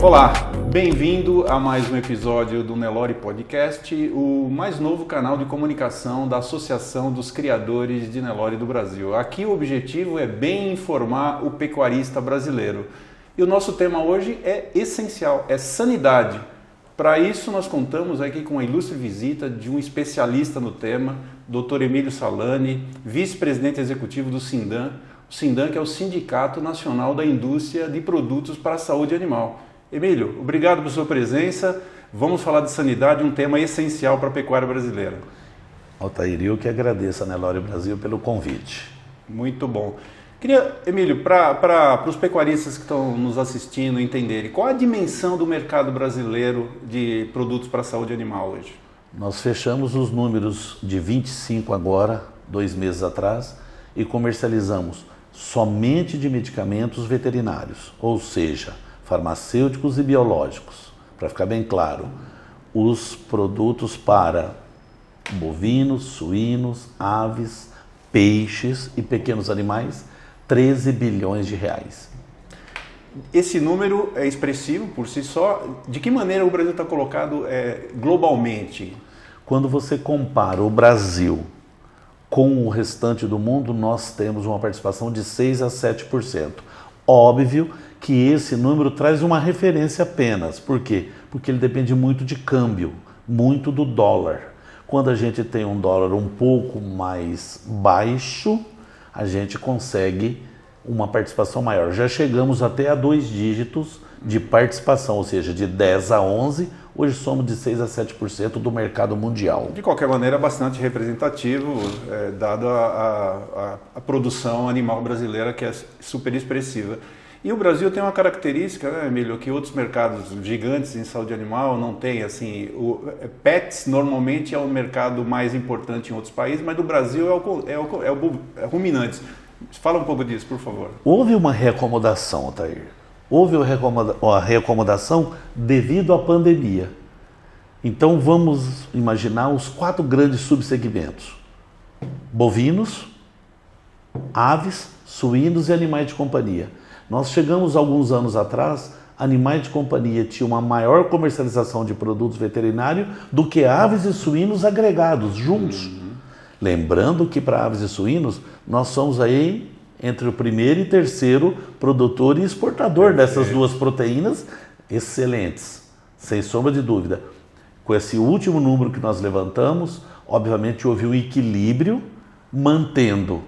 Olá, bem-vindo a mais um episódio do Nelore Podcast, o mais novo canal de comunicação da Associação dos Criadores de Nelore do Brasil. Aqui o objetivo é bem informar o pecuarista brasileiro. E o nosso tema hoje é essencial, é sanidade. Para isso nós contamos aqui com a ilustre visita de um especialista no tema, Dr. Emílio Salani, vice-presidente executivo do Sindan. O Sindan, que é o Sindicato Nacional da Indústria de Produtos para a Saúde Animal. Emílio, obrigado por sua presença. Vamos falar de sanidade, um tema essencial para a pecuária brasileira. Altair, eu que agradeço a Nelore Brasil pelo convite. Muito bom. Queria, Emílio, para os pecuaristas que estão nos assistindo entenderem, qual a dimensão do mercado brasileiro de produtos para a saúde animal hoje? Nós fechamos os números de 25 agora, 2 meses atrás, e comercializamos somente de medicamentos veterinários, ou seja, farmacêuticos e biológicos. Para ficar bem claro, os produtos para bovinos, suínos, aves, peixes e pequenos animais, 13 bilhões de reais. Esse número é expressivo por si só. De que maneira o Brasil está colocado globalmente? Quando você compara o Brasil com o restante do mundo, nós temos uma participação de 6 a 7%. Óbvio que esse número traz uma referência apenas. Por quê? Porque ele depende muito de câmbio, muito do dólar. Quando a gente tem um dólar um pouco mais baixo, a gente consegue uma participação maior. Já chegamos até a 2 dígitos de participação, ou seja, de 10 a 11, hoje somos de 6 a 7% do mercado mundial. De qualquer maneira, bastante representativo, dado a produção animal brasileira, que é super expressiva. E o Brasil tem uma característica, né, Emílio, que outros mercados gigantes em saúde animal não têm. Assim, o pets normalmente é o mercado mais importante em outros países, mas do Brasil é o ruminantes. Fala um pouco disso, por favor. Houve uma reacomodação, Altair. Houve uma reacomodação devido à pandemia. Então vamos imaginar os 4 grandes subsegmentos: bovinos, aves, suínos e animais de companhia. Nós chegamos alguns anos atrás, animais de companhia tinham uma maior comercialização de produtos veterinários do que aves e suínos agregados, juntos. Lembrando que para aves e suínos, nós somos aí entre o primeiro e terceiro produtor e exportador dessas duas proteínas excelentes, sem sombra de dúvida. Com esse último número que nós levantamos, obviamente houve um equilíbrio, mantendo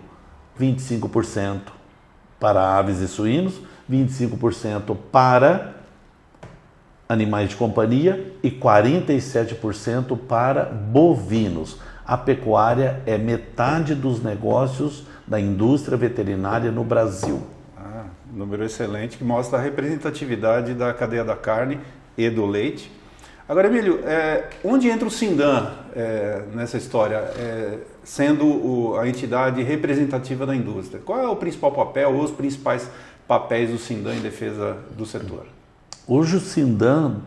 25% para aves e suínos, 25% para animais de companhia e 47% para bovinos. A pecuária é metade dos negócios da indústria veterinária no Brasil. Número excelente, que mostra a representatividade da cadeia da carne e do leite. Agora, Emílio, onde entra o Sindan nessa história, sendo a entidade representativa da indústria? Qual é o principal papel ou os principais papéis do Sindan em defesa do setor? Hoje o Sindan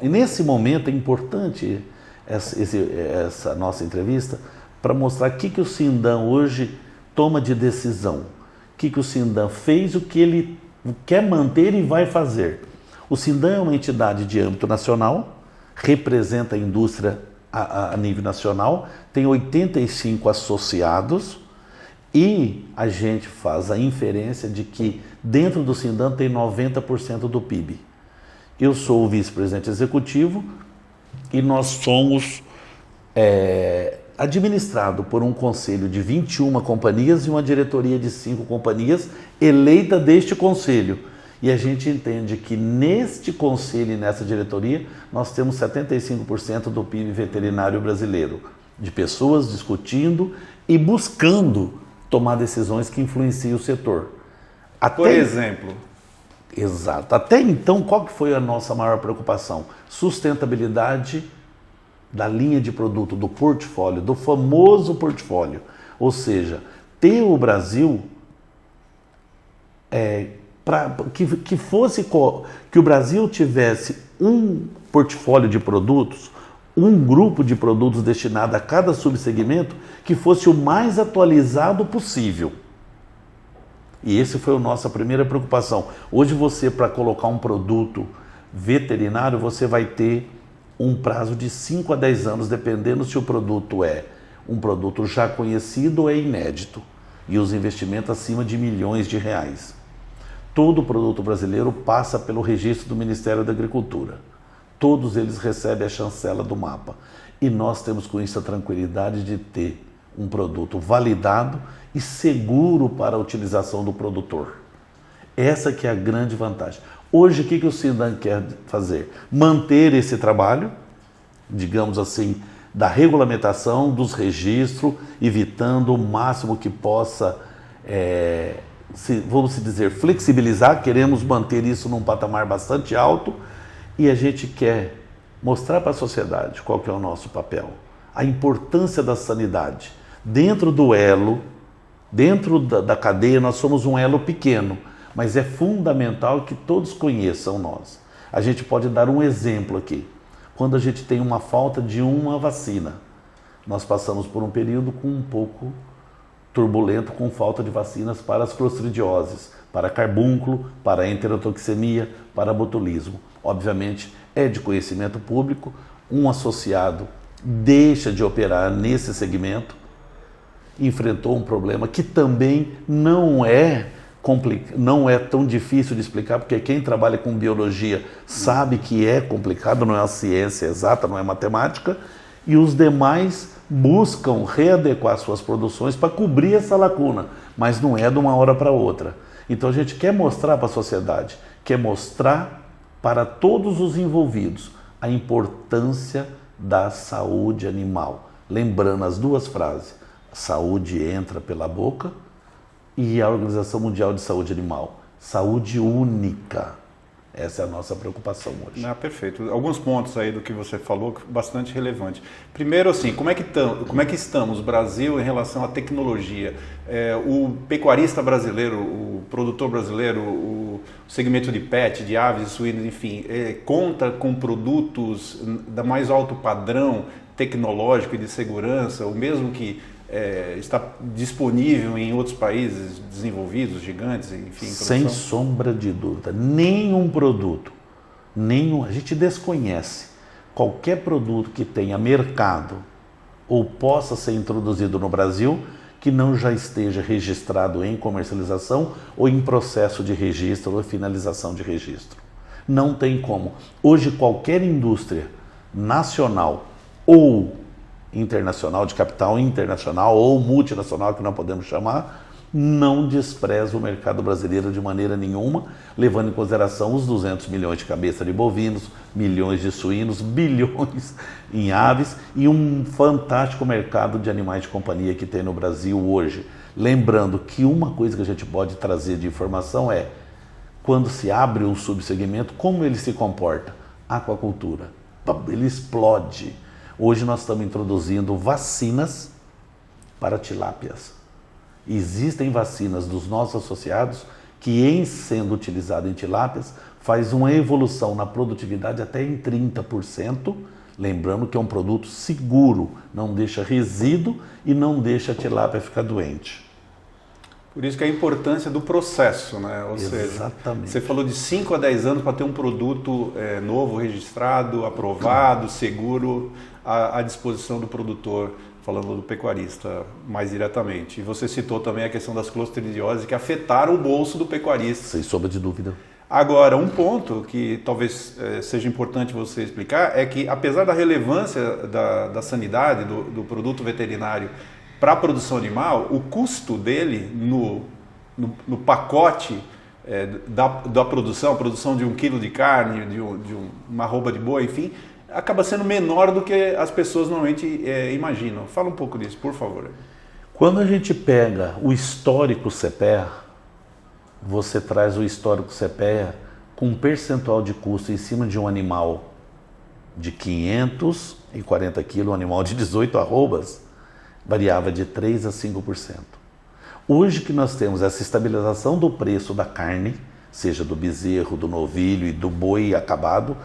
nesse momento é importante essa nossa entrevista para mostrar o que o Sindan hoje toma de decisão, o que o Sindan fez, o que ele quer manter e vai fazer. O Sindan é uma entidade de âmbito nacional, representa a indústria a nível nacional, tem 85 associados e a gente faz a inferência de que dentro do Sindan tem 90% do PIB. Eu sou o vice-presidente executivo e nós somos administrado por um conselho de 21 companhias e uma diretoria de 5 companhias eleita deste conselho. E a gente entende que neste conselho e nessa diretoria nós temos 75% do PIB veterinário brasileiro, de pessoas discutindo e buscando tomar decisões que influenciem o setor. Por exemplo? Exato. Até então, qual que foi a nossa maior preocupação? Sustentabilidade da linha de produto, do portfólio, do famoso portfólio. Ou seja, ter o Brasil que o Brasil tivesse um portfólio de produtos, um grupo de produtos destinado a cada subsegmento que fosse o mais atualizado possível. E esse foi a nossa primeira preocupação. Hoje você, para colocar um produto veterinário, você vai ter um prazo de 5 a 10 anos, dependendo se o produto é um produto já conhecido ou é inédito. E os investimentos acima de milhões de reais. Todo produto brasileiro passa pelo registro do Ministério da Agricultura. Todos eles recebem a chancela do MAPA. E nós temos com isso a tranquilidade de ter um produto validado e seguro para a utilização do produtor. Essa que é a grande vantagem. Hoje, o que o Sindan quer fazer? Manter esse trabalho, digamos assim, da regulamentação, dos registros, evitando o máximo que possa, vamos dizer, flexibilizar. Queremos manter isso num patamar bastante alto e a gente quer mostrar para a sociedade qual que é o nosso papel, a importância da sanidade. Dentro do elo, dentro da cadeia, nós somos um elo pequeno, mas é fundamental que todos conheçam nós. A gente pode dar um exemplo aqui. Quando a gente tem uma falta de uma vacina, nós passamos por um período um pouco turbulento com falta de vacinas para as clostridioses, para carbúnculo, para enterotoxemia, para botulismo. Obviamente, é de conhecimento público, um associado deixa de operar nesse segmento, enfrentou um problema que também não é tão difícil de explicar, porque quem trabalha com biologia sabe que é complicado, não é uma ciência exata, não é matemática, e os demais buscam readequar suas produções para cobrir essa lacuna, mas não é de uma hora para outra. Então a gente quer mostrar para a sociedade, quer mostrar para todos os envolvidos a importância da saúde animal. Lembrando as duas frases, a saúde entra pela boca, e a Organização Mundial de Saúde Animal. Saúde única. Essa é a nossa preocupação hoje. Perfeito. Alguns pontos aí do que você falou, bastante relevante. Primeiro, assim, como é que estamos, Brasil, em relação à tecnologia? O pecuarista brasileiro, o produtor brasileiro, o segmento de pet, de aves e suínos, enfim, conta com produtos da mais alto padrão tecnológico e de segurança, o mesmo que está disponível em outros países desenvolvidos, gigantes, enfim. Sem sombra de dúvida. Nenhum produto, a gente desconhece qualquer produto que tenha mercado ou possa ser introduzido no Brasil que não já esteja registrado em comercialização ou em processo de registro ou finalização de registro. Não tem como. Hoje qualquer indústria nacional ou internacional, de capital internacional ou multinacional, que não podemos chamar, não despreza o mercado brasileiro de maneira nenhuma, levando em consideração os 200 milhões de cabeças de bovinos, milhões de suínos, bilhões em aves e um fantástico mercado de animais de companhia que tem no Brasil hoje. Lembrando que uma coisa que a gente pode trazer de informação é, quando se abre um subsegmento, como ele se comporta? Aquacultura. Ele explode. Hoje nós estamos introduzindo vacinas para tilápias. Existem vacinas dos nossos associados que, em sendo utilizado em tilápias, faz uma evolução na produtividade até em 30%, lembrando que é um produto seguro, não deixa resíduo e não deixa a tilápia ficar doente. Por isso que a importância do processo, né? Ou Exatamente. Seja, você falou de 5 a 10 anos para ter um produto novo, registrado, aprovado, seguro, à disposição do produtor, falando do pecuarista mais diretamente. E você citou também a questão das clostridioses que afetaram o bolso do pecuarista. Sem sombra de dúvida. Agora, um ponto que talvez seja importante você explicar é que, apesar da relevância da sanidade do produto veterinário para a produção animal, o custo dele no pacote da produção, a produção de 1 quilo de carne, de uma arroba de boi, enfim, acaba sendo menor do que as pessoas normalmente imaginam. Fala um pouco disso, por favor. Quando a gente pega o histórico CPEA, você traz o histórico CPEA com um percentual de custo em cima de um animal de 540 quilos, um animal de 18 arrobas, variava de 3% a 5%. Hoje que nós temos essa estabilização do preço da carne, seja do bezerro, do novilho e do boi acabado,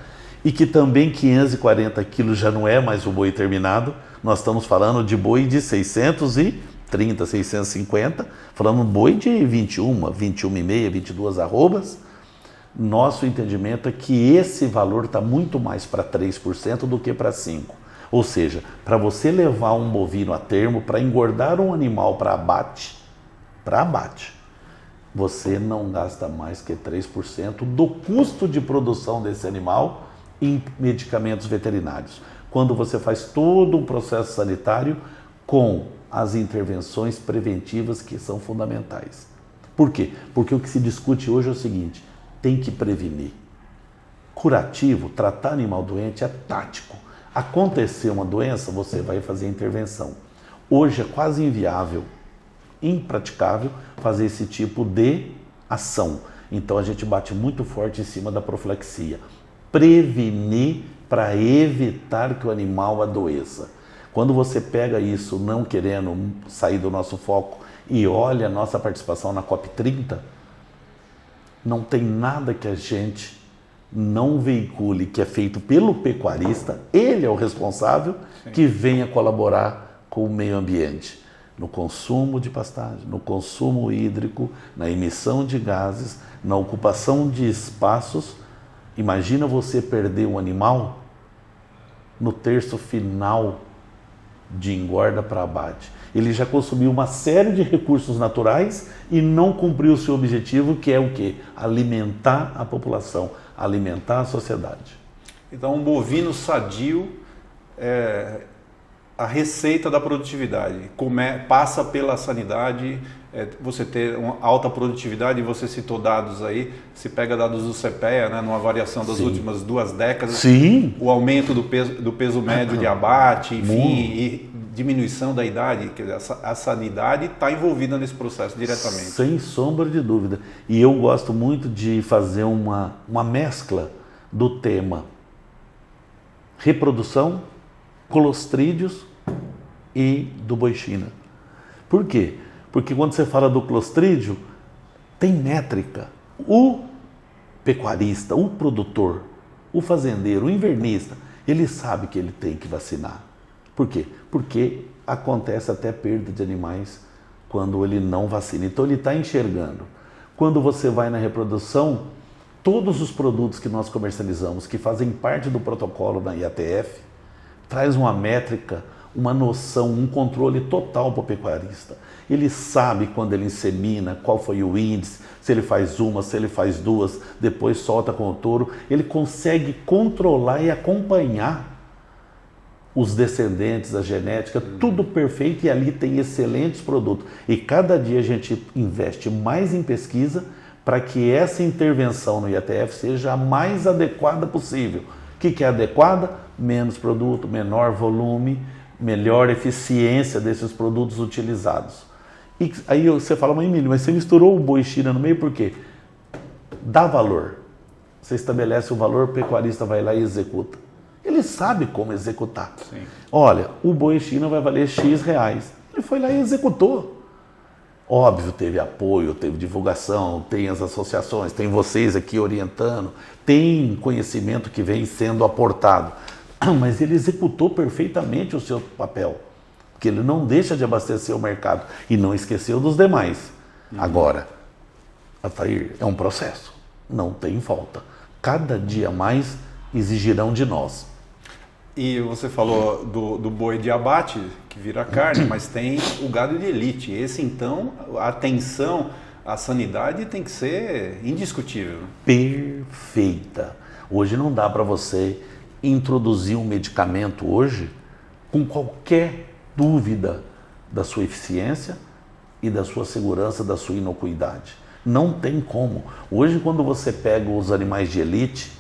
e que também 540 quilos já não é mais o boi terminado, nós estamos falando de boi de 600 e 630, 650, falando boi de 21, 21,5, 22 arrobas, nosso entendimento é que esse valor está muito mais para 3% do que para 5%. Ou seja, para você levar um bovino a termo, para engordar um animal para abate, você não gasta mais que 3% do custo de produção desse animal em medicamentos veterinários. Quando você faz todo um processo sanitário com as intervenções preventivas que são fundamentais. Por quê? Porque o que se discute hoje é o seguinte, tem que prevenir. Curativo, tratar animal doente é tático. Acontecer uma doença, você vai fazer a intervenção. Hoje é quase inviável, impraticável fazer esse tipo de ação. Então a gente bate muito forte em cima da profilaxia. Prevenir para evitar que o animal adoeça. Quando você pega isso não querendo sair do nosso foco e olha a nossa participação na COP30, não tem nada que a gente não veicule, que é feito pelo pecuarista, ele é o responsável, sim, que venha colaborar com o meio ambiente, no consumo de pastagem, no consumo hídrico, na emissão de gases, na ocupação de espaços. Imagina você perder um animal no terço final de engorda para abate. Ele já consumiu uma série de recursos naturais e não cumpriu o seu objetivo, que é o quê? Alimentar a população, alimentar a sociedade. Então, um bovino sadio é a receita da produtividade. Passa pela sanidade, você ter uma alta produtividade, você citou dados aí, se pega dados do CPEA, né, numa variação das, sim, últimas 2 décadas, sim, o aumento do peso médio de abate, enfim, e diminuição da idade, quer dizer, a sanidade está envolvida nesse processo diretamente. Sem sombra de dúvida. E eu gosto muito de fazer uma mescla do tema reprodução, clostrídeos e do boi China. Por quê? Porque quando você fala do clostrídeo, tem métrica. O pecuarista, o produtor, o fazendeiro, o invernista, ele sabe que ele tem que vacinar. Por quê? Porque acontece até perda de animais quando ele não vacina. Então ele está enxergando. Quando você vai na reprodução, todos os produtos que nós comercializamos, que fazem parte do protocolo da IATF, traz uma métrica, uma noção, um controle total para o pecuarista. Ele sabe quando ele insemina, qual foi o índice, se ele faz uma, se ele faz 2, depois solta com o touro. Ele consegue controlar e acompanhar os descendentes, a genética, tudo perfeito, e ali tem excelentes produtos. E cada dia a gente investe mais em pesquisa para que essa intervenção no IATF seja a mais adequada possível. O que é adequada? Menos produto, menor volume, melhor eficiência desses produtos utilizados. E aí você fala, mas Emílio, mas você misturou o boi China no meio por quê? Dá valor. Você estabelece o valor, o pecuarista vai lá e executa. Ele sabe como executar. Sim. Olha, o boi China vai valer X reais. Ele foi lá e executou. Óbvio, teve apoio, teve divulgação, tem as associações, tem vocês aqui orientando, tem conhecimento que vem sendo aportado. Mas ele executou perfeitamente o seu papel, porque ele não deixa de abastecer o mercado e não esqueceu dos demais. Agora, Atair, é um processo, não tem volta. Cada dia mais exigirão de nós. E você falou do boi de abate, que vira carne, mas tem o gado de elite. Esse, então, a atenção à sanidade tem que ser indiscutível. Perfeita. Hoje não dá para você introduzir um medicamento hoje com qualquer dúvida da sua eficiência e da sua segurança, da sua inocuidade. Não tem como. Hoje, quando você pega os animais de elite,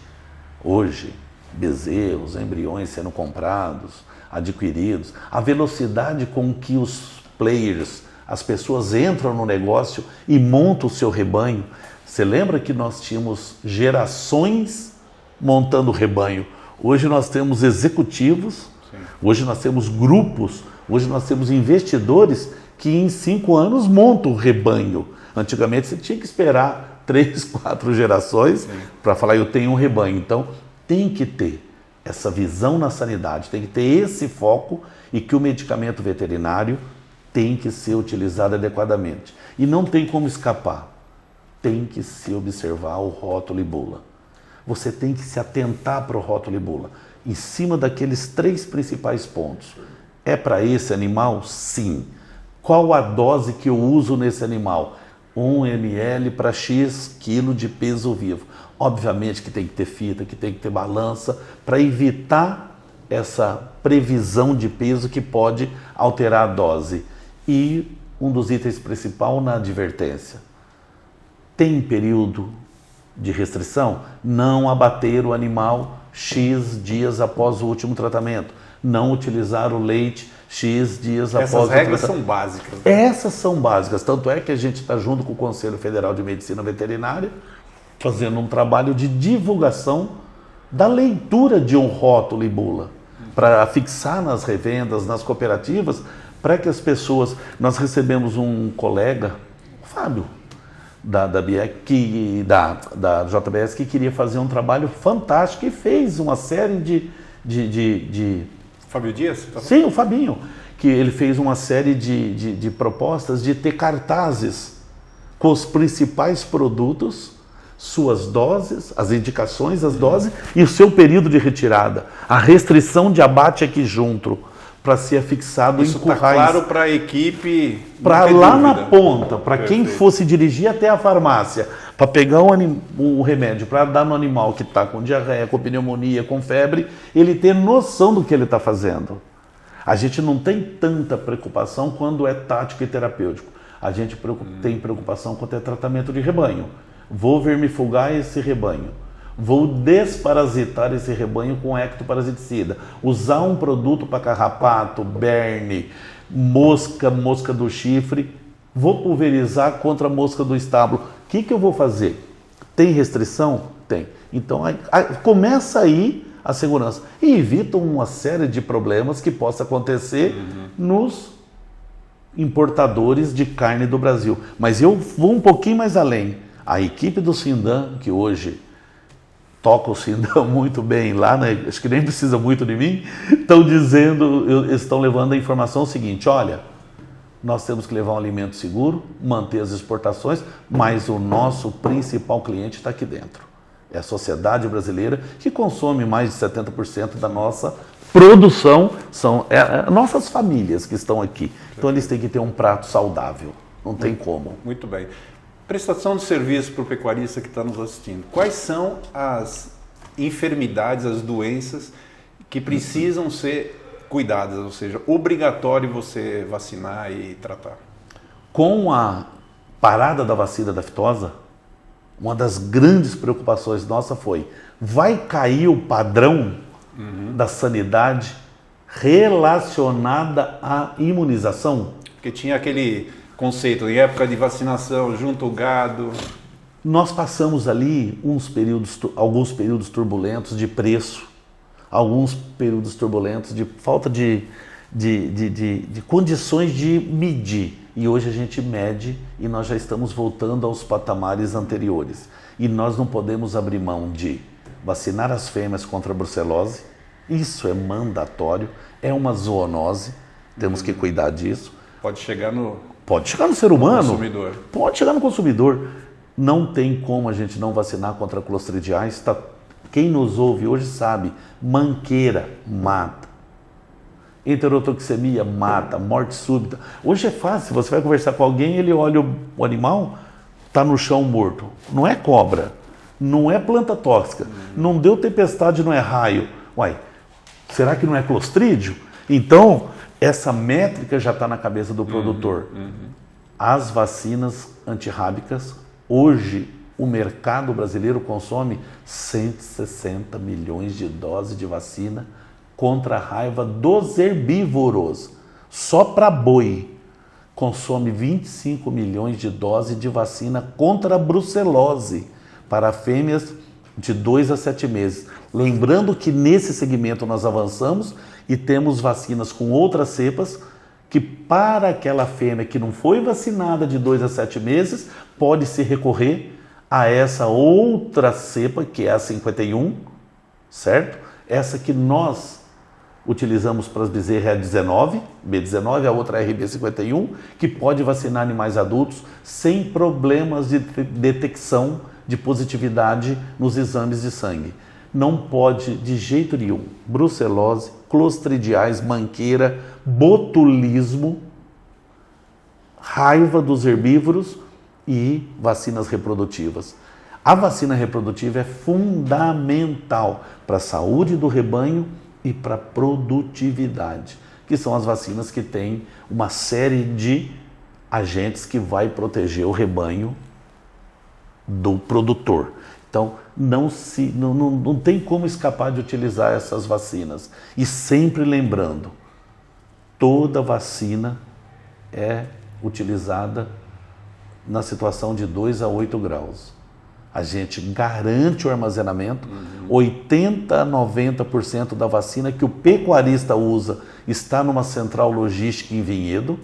hoje, bezerros, embriões sendo comprados, adquiridos, a velocidade com que os players, as pessoas entram no negócio e montam o seu rebanho. Você lembra que nós tínhamos gerações montando rebanho? Hoje nós temos executivos, sim, hoje nós temos grupos, hoje nós temos investidores que em 5 anos montam o rebanho. Antigamente você tinha que esperar 3, 4 gerações para falar, eu tenho um rebanho. Então, tem que ter essa visão na sanidade, tem que ter esse foco, e que o medicamento veterinário tem que ser utilizada adequadamente. E não tem como escapar. Tem que se observar o rótulo e bula. Você tem que se atentar para o rótulo e bula, em cima daqueles 3 principais pontos. É para esse animal? Sim. Qual a dose que eu uso nesse animal? 1 ml para X quilo de peso vivo. Obviamente que tem que ter fita, que tem que ter balança, para evitar essa previsão de peso que pode alterar a dose. E um dos itens principais na advertência. Tem período de restrição? Não abater o animal X dias após o último tratamento. Não utilizar o leite X dias após o tratamento. Essas regras são básicas. Né? Essas são básicas. Tanto é que a gente está junto com o Conselho Federal de Medicina Veterinária, fazendo um trabalho de divulgação da leitura de um rótulo e bula, para fixar nas revendas, nas cooperativas, para que as pessoas... Nós recebemos um colega, o Fábio, da BIEC, da JBS, que queria fazer um trabalho fantástico e fez uma série de Fábio Dias? Sim, o Fabinho, que ele fez uma série de propostas de ter cartazes com os principais produtos, suas doses, as indicações, as doses e o seu período de retirada. A restrição de abate aqui junto, para ser afixado isso em currais. Isso está claro para a equipe? Para lá dúvida. Na ponta, para quem fosse dirigir até a farmácia, para pegar o remédio, para dar no animal que está com diarreia, com pneumonia, com febre, ele ter noção do que ele está fazendo. A gente não tem tanta preocupação quando é tático e terapêutico. A gente tem preocupação quando é tratamento de rebanho. Vou vermifugar esse rebanho. Vou desparasitar esse rebanho com ectoparasiticida. Usar um produto para carrapato, berne, mosca do chifre. Vou pulverizar contra a mosca do estábulo. O que eu vou fazer? Tem restrição? Tem. Então começa aí a segurança. E evita uma série de problemas que possa acontecer nos importadores de carne do Brasil. Mas eu vou um pouquinho mais além. A equipe do Sindan, que hoje toca o Sindan muito bem lá, né? Acho que nem precisa muito de mim, estão levando a informação seguinte: olha, nós temos que levar um alimento seguro, manter as exportações, mas o nosso principal cliente está aqui dentro. É a sociedade brasileira, que consome mais de 70% da nossa produção, são nossas famílias que estão aqui. Então eles têm que ter um prato saudável, não tem como. Muito bem. Prestação de serviço para o pecuarista que está nos assistindo. Quais são as enfermidades, as doenças que precisam ser cuidadas, ou seja, obrigatório você vacinar e tratar? Com a parada da vacina da aftosa, uma das grandes preocupações nossa foi: vai cair o padrão da sanidade relacionada à imunização? Porque tinha aquele conceito, em época de vacinação, junto o gado. Nós passamos ali alguns períodos turbulentos de preço, alguns períodos turbulentos de falta de condições de medir. E hoje a gente mede e nós já estamos voltando aos patamares anteriores. E nós não podemos abrir mão de vacinar as fêmeas contra a brucelose. Isso é mandatório, é uma zoonose, temos que cuidar disso. Pode chegar no ser humano, consumidor. Pode chegar no consumidor. Não tem como a gente não vacinar contra clostridiais. Quem nos ouve hoje sabe, manqueira mata, enterotoxemia mata, morte súbita. Hoje é fácil, você vai conversar com alguém, ele olha o animal, está no chão morto. Não é cobra, não é planta tóxica, não deu tempestade, não é raio. Uai, será que não é clostrídio? Então, essa métrica já está na cabeça do produtor. As vacinas antirrábicas, hoje o mercado brasileiro consome 160 milhões de doses de vacina contra a raiva dos herbívoros. Só para boi consome 25 milhões de doses de vacina contra a brucelose para fêmeas de 2 a 7 meses. Lembrando que nesse segmento nós avançamos e temos vacinas com outras cepas que, para aquela fêmea que não foi vacinada de 2 a 7 meses, pode-se recorrer a essa outra cepa, que é a 51, certo? Essa que nós utilizamos para as bezerras B19, a outra é RB51, que pode vacinar animais adultos sem problemas de detecção de positividade nos exames de sangue. Não pode de jeito nenhum brucelose, clostridiais, manqueira, botulismo, raiva dos herbívoros e vacinas reprodutivas. A vacina reprodutiva é fundamental para a saúde do rebanho e para a produtividade, que são as vacinas que têm uma série de agentes que vai proteger o rebanho do produtor. Então, não tem como escapar de utilizar essas vacinas. E sempre lembrando, toda vacina é utilizada na situação de 2 a 8 graus. A gente garante o armazenamento, 80% a 90% da vacina que o pecuarista usa está numa central logística em Vinhedo,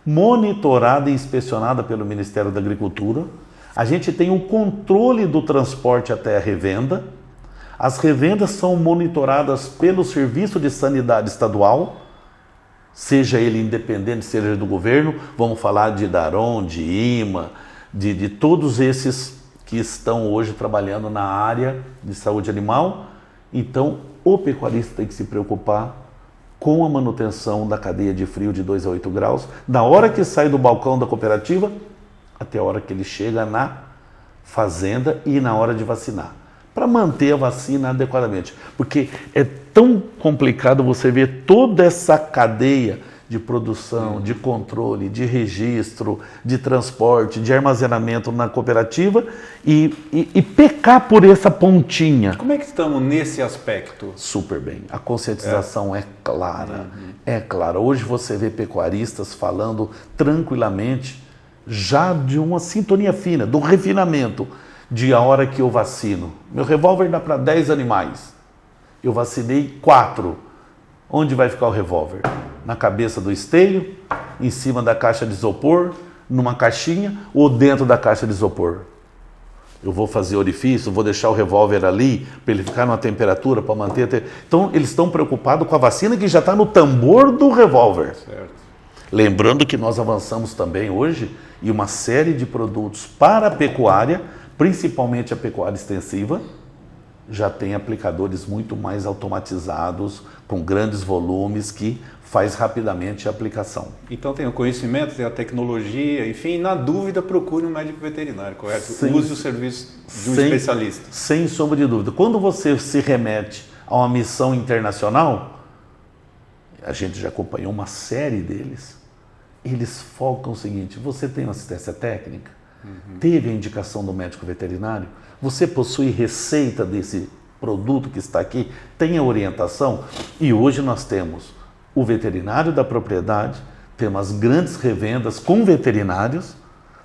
monitorada e inspecionada pelo Ministério da Agricultura. A gente tem o controle do transporte até a revenda. As revendas são monitoradas pelo Serviço de Sanidade Estadual, seja ele independente, seja do governo. Vamos falar de Daron, de IMA, de todos esses que estão hoje trabalhando na área de saúde animal. Então, o pecuarista tem que se preocupar com a manutenção da cadeia de frio de 2 a 8 graus, da hora que sai do balcão da cooperativa até a hora que ele chega na fazenda e na hora de vacinar, para manter a vacina adequadamente. Porque é tão complicado você ver toda essa cadeia de produção, de controle, de registro, de transporte, de armazenamento na cooperativa e pecar por essa pontinha. Como é que estamos nesse aspecto? Super bem. A conscientização é clara. É clara. Hoje você vê pecuaristas falando tranquilamente já de uma sintonia fina, do refinamento de a hora que eu vacino. Meu revólver dá para 10 animais. Eu vacinei 4. Onde vai ficar o revólver? Na cabeça do esteio, em cima da caixa de isopor, numa caixinha ou dentro da caixa de isopor? Eu vou fazer orifício, vou deixar o revólver ali para ele ficar numa temperatura, para manter... Então, eles estão preocupados com a vacina que já está no tambor do revólver. Certo. Lembrando que nós avançamos também hoje em uma série de produtos para a pecuária, principalmente a pecuária extensiva, já tem aplicadores muito mais automatizados, com grandes volumes, que faz rapidamente a aplicação. Então tem o conhecimento, tem a tecnologia, enfim, na dúvida procure um médico veterinário, correto? Use o serviço de um especialista. Sem sombra de dúvida. Quando você se remete a uma missão internacional, a gente já acompanhou uma série deles, eles focam o seguinte: você tem uma assistência técnica? Teve a indicação do médico veterinário? Você possui receita desse produto que está aqui? Tem a orientação? E hoje nós temos o veterinário da propriedade, temos as grandes revendas com veterinários,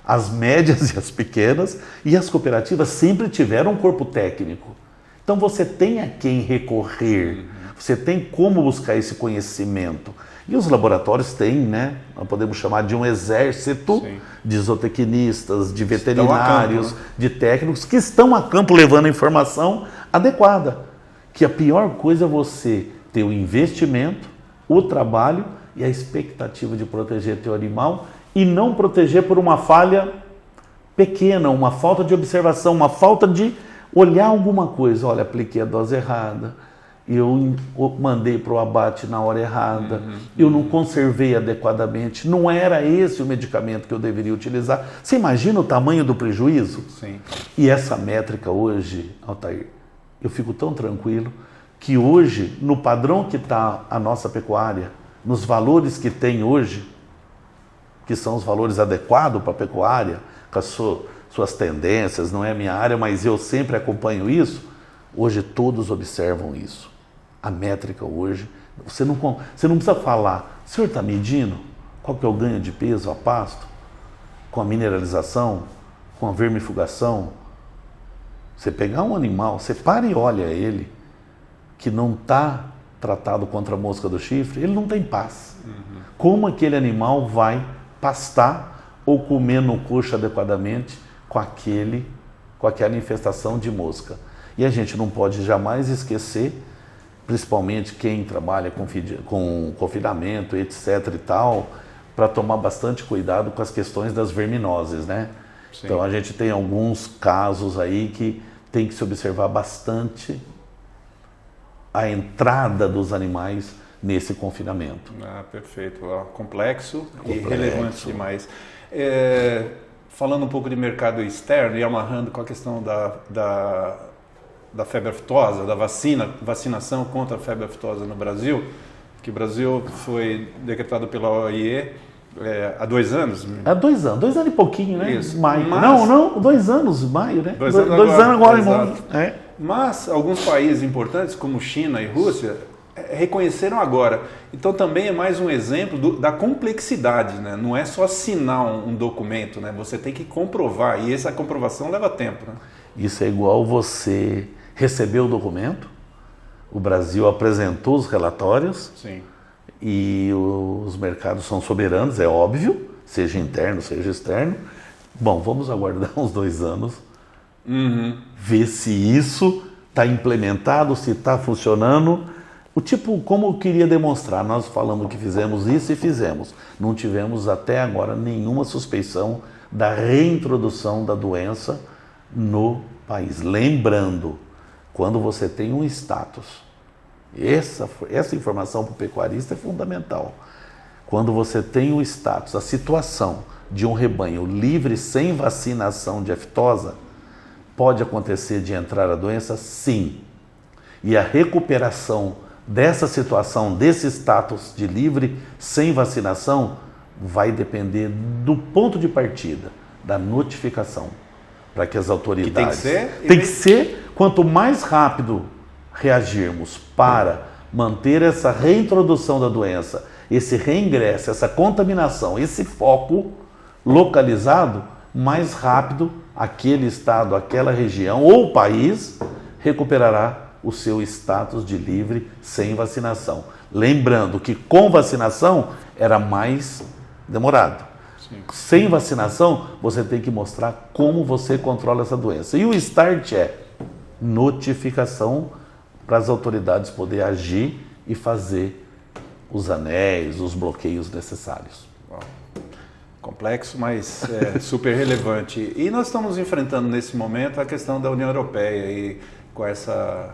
as médias e as pequenas, e as cooperativas sempre tiveram um corpo técnico. Então você tem a quem recorrer, você tem como buscar esse conhecimento. E os laboratórios têm, né? Nós podemos chamar de um exército de zootecnistas, de veterinários, campo, né? De técnicos que estão a campo levando a informação adequada. Que a pior coisa é você ter o investimento, o trabalho e a expectativa de proteger teu animal e não proteger por uma falha pequena, uma falta de observação, uma falta de olhar alguma coisa. Olha, apliquei a dose errada, eu mandei para o abate na hora errada, eu não conservei adequadamente, não era esse o medicamento que eu deveria utilizar. Você imagina o tamanho do prejuízo? Sim. E essa métrica hoje, Altair, eu fico tão tranquilo que hoje, no padrão que está a nossa pecuária, nos valores que tem hoje, que são os valores adequados para a pecuária, com as suas tendências, não é a minha área, mas eu sempre acompanho isso, hoje todos observam isso. A métrica hoje, você não precisa falar, o senhor está medindo qual que é o ganho de peso a pasto, com a mineralização, com a vermifugação. Você pegar um animal, você para e olha ele, que não está tratado contra a mosca do chifre, ele não tem paz. Como aquele animal vai pastar ou comer no coxo adequadamente com aquela infestação de mosca? E a gente não pode jamais esquecer, principalmente quem trabalha com confinamento, etc. e tal, para tomar bastante cuidado com as questões das verminoses, né? Sim. Então a gente tem alguns casos aí que tem que se observar bastante a entrada dos animais nesse confinamento. Perfeito. Complexo e relevante demais. Falando um pouco de mercado externo e amarrando com a questão da febre aftosa, da vacinação contra a febre aftosa no Brasil, que o Brasil foi decretado pela OIE há 2 anos. Há 2 anos, 2 anos e pouquinho, né? Isso. Maio. Não, 2 anos, maio, né? 2 anos agora, irmão. Mas alguns países importantes, como China e Rússia, reconheceram agora. Então também é mais um exemplo da complexidade, né? Não é só assinar um documento, né? Você tem que comprovar, e essa comprovação leva tempo, né? Isso é igual você receber o documento, o Brasil apresentou os relatórios. Sim. E os mercados são soberanos, é óbvio, seja interno, seja externo. Bom, vamos aguardar uns 2 anos, ver se isso está implementado, se está funcionando. Como eu queria demonstrar, nós falamos que fizemos isso e fizemos. Não tivemos até agora nenhuma suspeição da reintrodução da doença no país. Lembrando, quando você tem um status, essa informação para o pecuarista é fundamental. Quando você tem o status, a situação de um rebanho livre sem vacinação de aftosa, pode acontecer de entrar a doença? Sim. E a recuperação dessa situação, desse status de livre sem vacinação, vai depender do ponto de partida, da notificação, para que as autoridades... Tem que ser, quanto mais rápido reagirmos para manter essa reintrodução da doença, esse reingresso, essa contaminação, esse foco localizado, mais rápido aquele estado, aquela região ou país recuperará o seu status de livre sem vacinação. Lembrando que com vacinação era mais demorado. Sim. Sem vacinação, você tem que mostrar como você controla essa doença. E o start é notificação para as autoridades poderem agir e fazer os anéis, os bloqueios necessários. Uau. Complexo, mas super relevante. E nós estamos enfrentando nesse momento a questão da União Europeia e com essa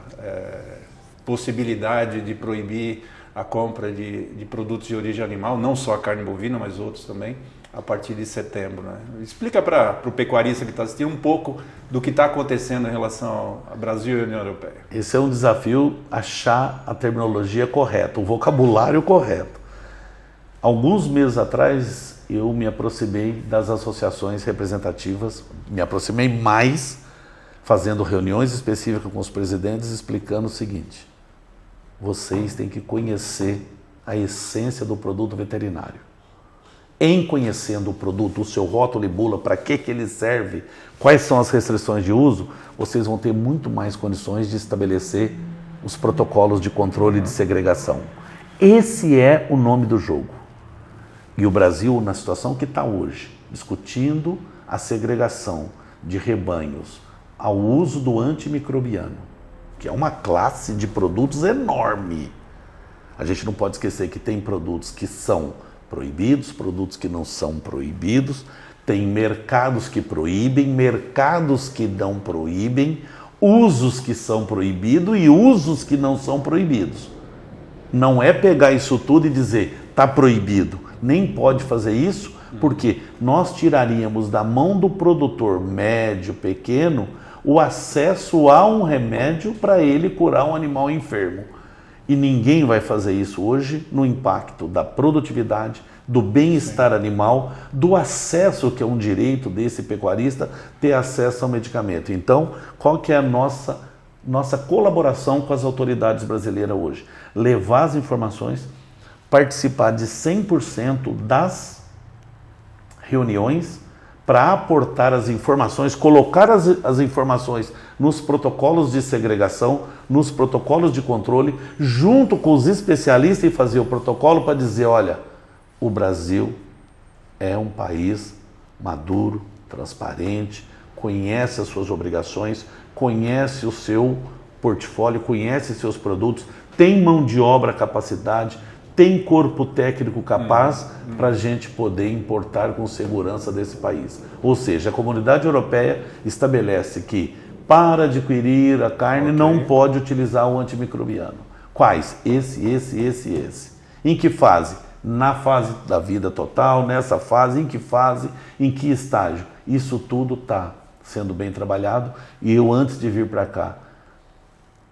possibilidade de proibir a compra de produtos de origem animal, não só a carne bovina, mas outros também, a partir de setembro. Né? Explica para o pecuarista que está assistindo um pouco do que está acontecendo em relação ao Brasil e à União Europeia. Esse é um desafio, achar a terminologia correta, o vocabulário correto. Alguns meses atrás, eu me aproximei das associações representativas, me aproximei mais, fazendo reuniões específicas com os presidentes, explicando o seguinte: vocês têm que conhecer a essência do produto veterinário. Em conhecendo o produto, o seu rótulo e bula, para que ele serve, quais são as restrições de uso, vocês vão ter muito mais condições de estabelecer os protocolos de controle e de segregação. Esse é o nome do jogo. E o Brasil, na situação que está hoje, discutindo a segregação de rebanhos ao uso do antimicrobiano, que é uma classe de produtos enorme. A gente não pode esquecer que tem produtos que são proibidos, produtos que não são proibidos, tem mercados que proíbem, mercados que não proíbem, usos que são proibidos e usos que não são proibidos. Não é pegar isso tudo e dizer, está proibido, nem pode fazer isso, porque nós tiraríamos da mão do produtor médio, pequeno, o acesso a um remédio para ele curar um animal enfermo. E ninguém vai fazer isso hoje no impacto da produtividade, do bem-estar animal, do acesso, que é um direito desse pecuarista, ter acesso ao medicamento. Então, qual que é a nossa colaboração com as autoridades brasileiras hoje? Levar as informações, participar de 100% das reuniões, para aportar as informações, colocar as informações nos protocolos de segregação, nos protocolos de controle, junto com os especialistas e fazer o protocolo para dizer, olha, o Brasil é um país maduro, transparente, conhece as suas obrigações, conhece o seu portfólio, conhece seus produtos, tem mão de obra capacidade, tem corpo técnico capaz para a gente poder importar com segurança desse país. Ou seja, a comunidade europeia estabelece que para adquirir a carne não pode utilizar o antimicrobiano. Quais? Esse. Em que fase? Na fase da vida total, nessa fase, em que fase, em que estágio? Isso tudo está sendo bem trabalhado e eu, antes de vir para cá,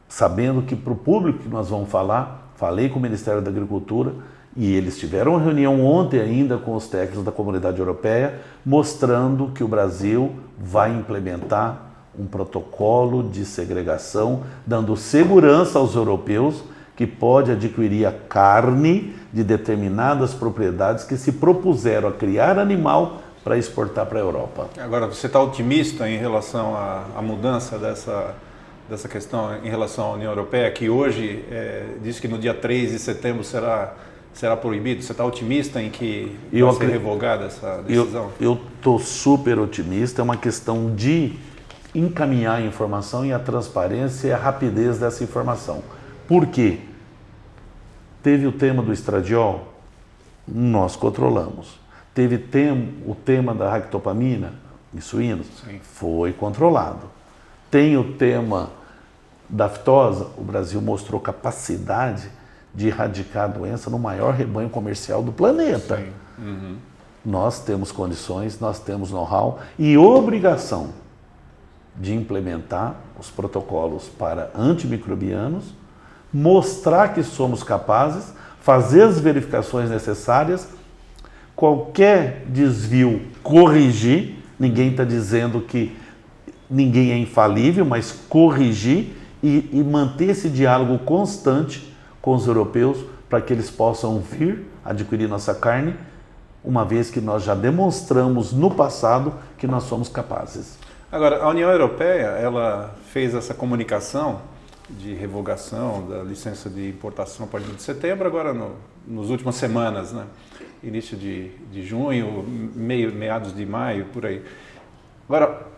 sabendo que para o público que nós vamos falar, falei com o Ministério da Agricultura e eles tiveram uma reunião ontem ainda com os técnicos da Comunidade Europeia, mostrando que o Brasil vai implementar um protocolo de segregação, dando segurança aos europeus que pode adquirir a carne de determinadas propriedades que se propuseram a criar animal para exportar para a Europa. Agora, você está otimista em relação à mudança dessa questão em relação à União Europeia, que hoje diz que no dia 3 de setembro será proibido? Você está otimista em que vai ser revogada essa decisão? Eu estou super otimista, é uma questão de encaminhar a informação e a transparência e a rapidez dessa informação. Por quê? Teve o tema do estradiol, nós controlamos. Teve o tema da ractopamina em suínos, sim, foi controlado. Tem o tema da aftosa, o Brasil mostrou capacidade de erradicar a doença no maior rebanho comercial do planeta. Uhum. Nós temos condições, nós temos know-how e obrigação de implementar os protocolos para antimicrobianos, mostrar que somos capazes, fazer as verificações necessárias, qualquer desvio corrigir, ninguém está dizendo que ninguém é infalível, mas corrigir e manter esse diálogo constante com os europeus para que eles possam vir adquirir nossa carne, uma vez que nós já demonstramos no passado que nós somos capazes. Agora, a União Europeia, ela fez essa comunicação de revogação da licença de importação a partir de setembro, agora nas últimas semanas, né? Início de junho, meados de maio, por aí. Agora,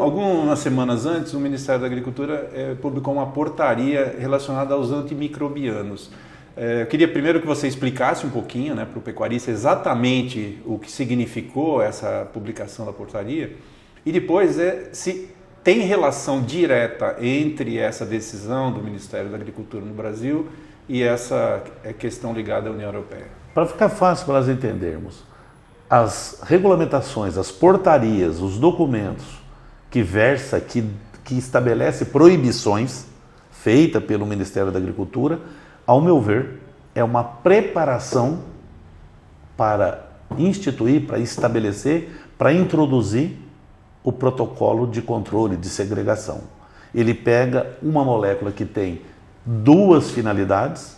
algumas semanas antes, o Ministério da Agricultura publicou uma portaria relacionada aos antimicrobianos. Eu queria primeiro que você explicasse um pouquinho, né, para o pecuarista exatamente o que significou essa publicação da portaria e depois se tem relação direta entre essa decisão do Ministério da Agricultura no Brasil e essa questão ligada à União Europeia. Para ficar fácil para nós entendermos, as regulamentações, as portarias, os documentos que estabelece proibições feitas pelo Ministério da Agricultura, ao meu ver, é uma preparação para instituir, para estabelecer, para introduzir o protocolo de controle de segregação. Ele pega uma molécula que tem duas finalidades,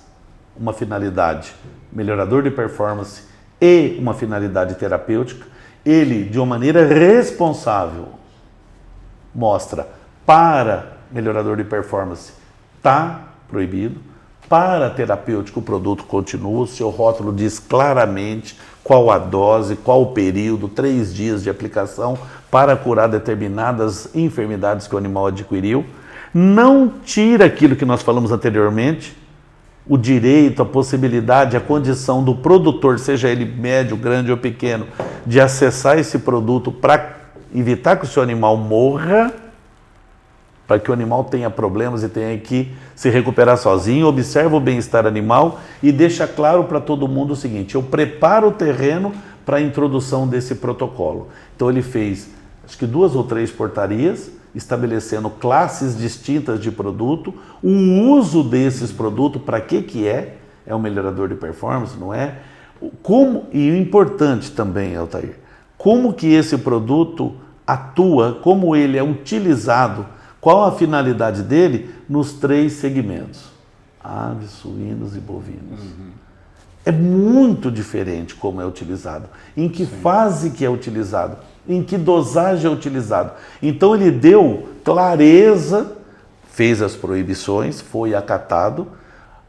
uma finalidade melhorador de performance e uma finalidade terapêutica. Ele, de uma maneira responsável, mostra para melhorador de performance está proibido, para terapêutico o produto continua, o seu rótulo diz claramente qual a dose, qual o período, 3 dias de aplicação para curar determinadas enfermidades que o animal adquiriu. Não tira aquilo que nós falamos anteriormente, o direito, a possibilidade, a condição do produtor, seja ele médio, grande ou pequeno, de acessar esse produto para evitar que o seu animal morra, para que o animal tenha problemas e tenha que se recuperar sozinho. Observa o bem-estar animal e deixa claro para todo mundo o seguinte: eu preparo o terreno para a introdução desse protocolo. Então ele fez, acho que 2 ou 3 portarias, estabelecendo classes distintas de produto, o uso desses produtos, para que é um melhorador de performance, não é? Como, e o importante também, Altair, como que esse produto atua, como ele é utilizado, qual a finalidade dele nos 3 segmentos, aves, suínos e bovinos. É muito diferente como é utilizado, em que fase que é utilizado, em que dosagem é utilizado. Então ele deu clareza, fez as proibições, foi acatado,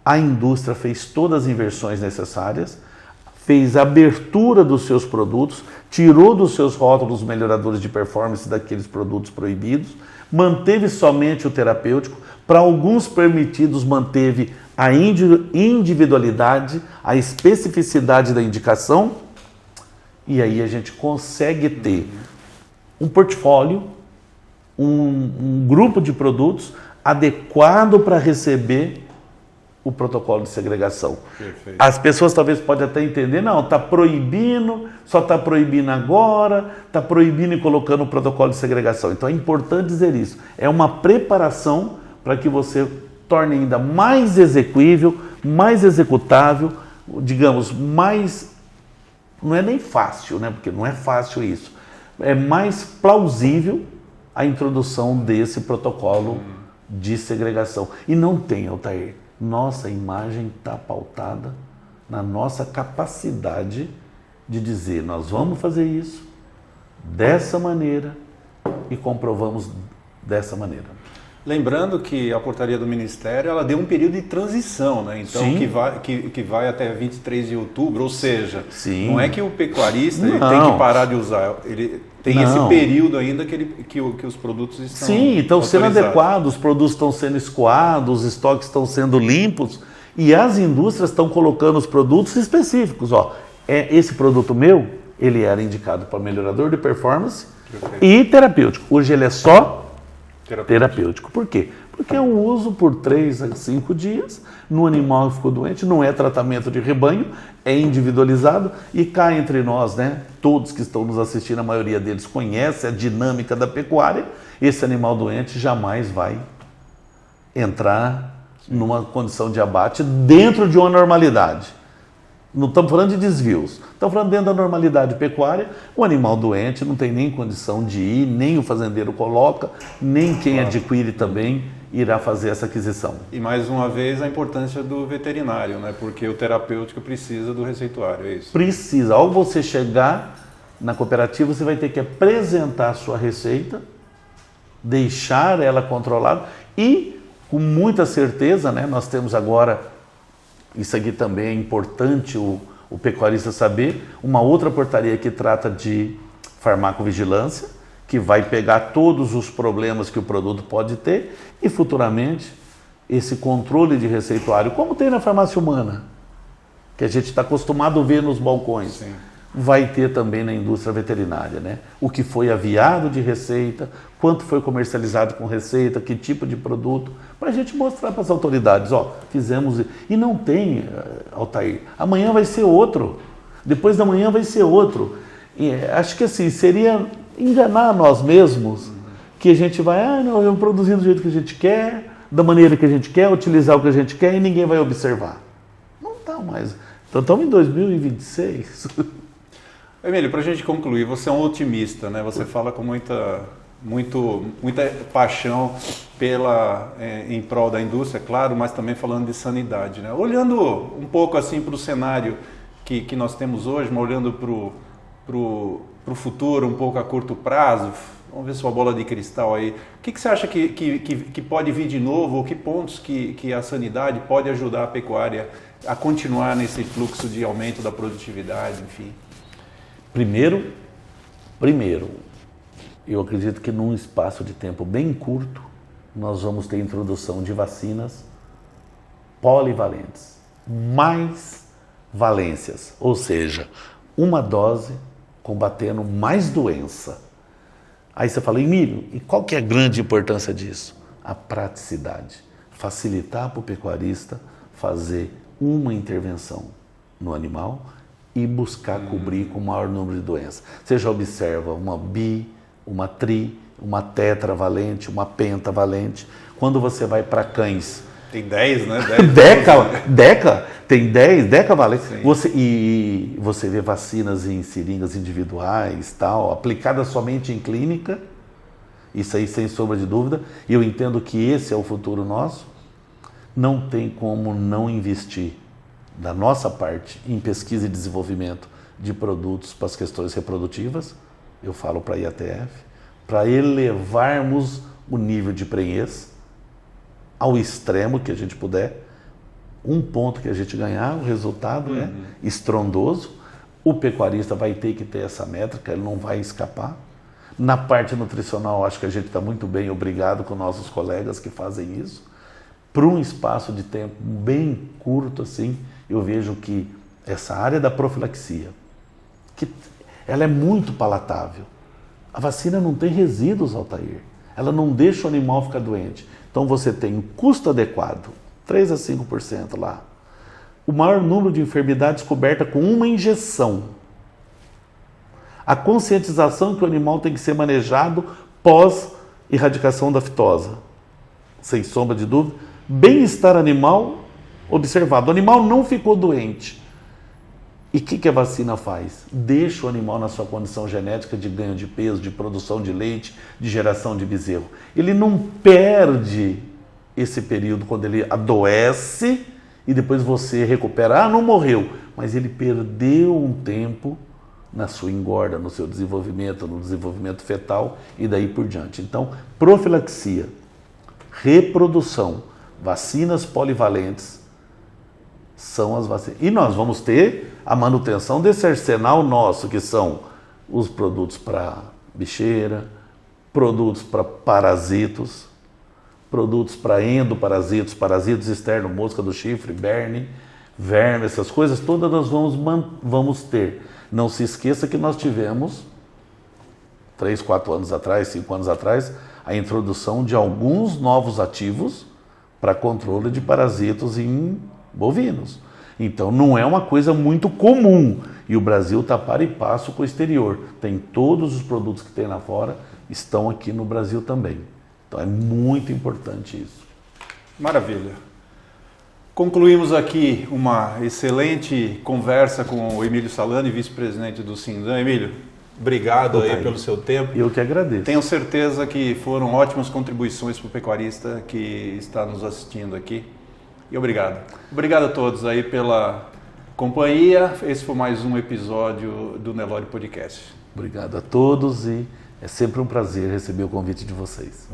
a indústria fez todas as inversões necessárias, fez a abertura dos seus produtos, tirou dos seus rótulos melhoradores de performance daqueles produtos proibidos, manteve somente o terapêutico, para alguns permitidos manteve a individualidade, a especificidade da indicação, e aí a gente consegue ter um portfólio, um grupo de produtos adequado para receber o protocolo de segregação. Perfeito. As pessoas talvez podem até entender, não, está proibindo, só está proibindo agora, está proibindo e colocando o protocolo de segregação. Então é importante dizer isso. É uma preparação para que você torne ainda mais execuível, mais executável, digamos, mais... Não é nem fácil, né? Porque não é fácil isso. É mais plausível a introdução desse protocolo de segregação. E não tem, Altair. Nossa imagem está pautada na nossa capacidade de dizer, nós vamos fazer isso dessa maneira e comprovamos dessa maneira. Lembrando que a portaria do Ministério, ela deu um período de transição, né? Então, que vai até 23 de outubro, ou seja, não é que o pecuarista ele tem que parar de usar, ele tem esse período ainda que os produtos estão estão sendo adequados, os produtos estão sendo escoados, os estoques estão sendo limpos e as indústrias estão colocando os produtos específicos. Esse produto meu, ele era indicado para melhorador de performance e terapêutico. Hoje ele é só terapêutico. Por quê? Porque é um uso por 3 a 5 dias no animal que ficou doente, não é tratamento de rebanho, é individualizado e cá entre nós, né? Todos que estão nos assistindo, a maioria deles conhece a dinâmica da pecuária, esse animal doente jamais vai entrar numa condição de abate dentro de uma normalidade. Não estamos falando de desvios, estamos falando dentro da normalidade pecuária. O animal doente não tem nem condição de ir, nem o fazendeiro coloca, nem quem adquire também irá fazer essa aquisição. E mais uma vez a importância do veterinário, né? Porque o terapêutico precisa do receituário, é isso? Precisa. Ao você chegar na cooperativa, você vai ter que apresentar a sua receita, deixar ela controlada e, com muita certeza, né, nós temos agora... Isso aqui também é importante o pecuarista saber. Uma outra portaria que trata de farmacovigilância, que vai pegar todos os problemas que o produto pode ter e futuramente esse controle de receituário, como tem na farmácia humana, que a gente está acostumado a ver nos balcões. Sim. Vai ter também na indústria veterinária, né? O que foi aviado de receita, quanto foi comercializado com receita, que tipo de produto, para a gente mostrar para as autoridades, fizemos... E não tem, Altair, amanhã vai ser outro, depois da manhã vai ser outro. E acho que assim, seria enganar nós mesmos, que a gente vai, não, eu produzindo do jeito que a gente quer, da maneira que a gente quer, utilizar o que a gente quer e ninguém vai observar. Não está mais. Então estamos em 2026... Emílio, para a gente concluir, você é um otimista, né? Você fala com muita paixão em prol da indústria, claro, mas também falando de sanidade, né? Olhando um pouco assim para o cenário que nós temos hoje, mas olhando para o futuro, um pouco a curto prazo, vamos ver sua bola de cristal aí. O que você acha que pode vir de novo? Ou que pontos que a sanidade pode ajudar a pecuária a continuar nesse fluxo de aumento da produtividade, enfim? Primeiro, eu acredito que num espaço de tempo bem curto, nós vamos ter introdução de vacinas polivalentes, mais valências, ou seja, uma dose combatendo mais doença. Aí você fala, Emílio, e qual que é a grande importância disso? A praticidade, facilitar para o pecuarista fazer uma intervenção no animal e buscar cobrir com o maior número de doenças. Você já observa uma bi, uma tri, uma tetravalente, uma pentavalente. Quando você vai para cães... Tem 10, né? Tem 10 decavalentes. Você vê vacinas em seringas individuais, tal, aplicadas somente em clínica. Isso aí, sem sombra de dúvida. E eu entendo que esse é o futuro nosso. Não tem como não investir da nossa parte em pesquisa e desenvolvimento de produtos para as questões reprodutivas, eu falo para a IATF, para elevarmos o nível de prenhez ao extremo que a gente puder. Um ponto que a gente ganhar, o resultado é estrondoso. O pecuarista vai ter que ter essa métrica, ele não vai escapar. Na parte nutricional, acho que a gente está muito bem, obrigado com nossos colegas que fazem isso. para um espaço de tempo bem curto assim, eu vejo que essa área da profilaxia, que ela é muito palatável. A vacina não tem resíduos, Altair. Ela não deixa o animal ficar doente. Então você tem um custo adequado, 3 a 5% lá. O maior número de enfermidades coberta com uma injeção. A conscientização que o animal tem que ser manejado pós erradicação da fitosa. Sem sombra de dúvida. Bem-estar animal observado. O animal não ficou doente. E o que a vacina faz? Deixa o animal na sua condição genética de ganho de peso, de produção de leite, de geração de bezerro. Ele não perde esse período quando ele adoece e depois você recupera. Ah, não morreu. Mas ele perdeu um tempo na sua engorda, no seu desenvolvimento, no desenvolvimento fetal e daí por diante. Então, profilaxia, reprodução, vacinas polivalentes são as vacinas. E nós vamos ter a manutenção desse arsenal nosso, que são os produtos para bicheira, produtos para parasitos, produtos para endoparasitos, parasitos externos, mosca do chifre, berne, verme, essas coisas todas nós vamos ter. Não se esqueça que nós tivemos, 3, 4 anos atrás, 5 anos atrás, a introdução de alguns novos ativos para controle de parasitos em bovinos. Então não é uma coisa muito comum e o Brasil está para e passo com o exterior. Tem todos os produtos que tem lá fora, estão aqui no Brasil também. Então é muito importante isso. Maravilha. Concluímos aqui uma excelente conversa com o Emílio Salani, vice-presidente do Sindan. Emílio, obrigado aí pelo seu tempo. Eu que agradeço. Tenho certeza que foram ótimas contribuições para o pecuarista que está nos assistindo aqui. E obrigado. Obrigado a todos aí pela companhia. Esse foi mais um episódio do Nelore Podcast. Obrigado a todos e é sempre um prazer receber o convite de vocês.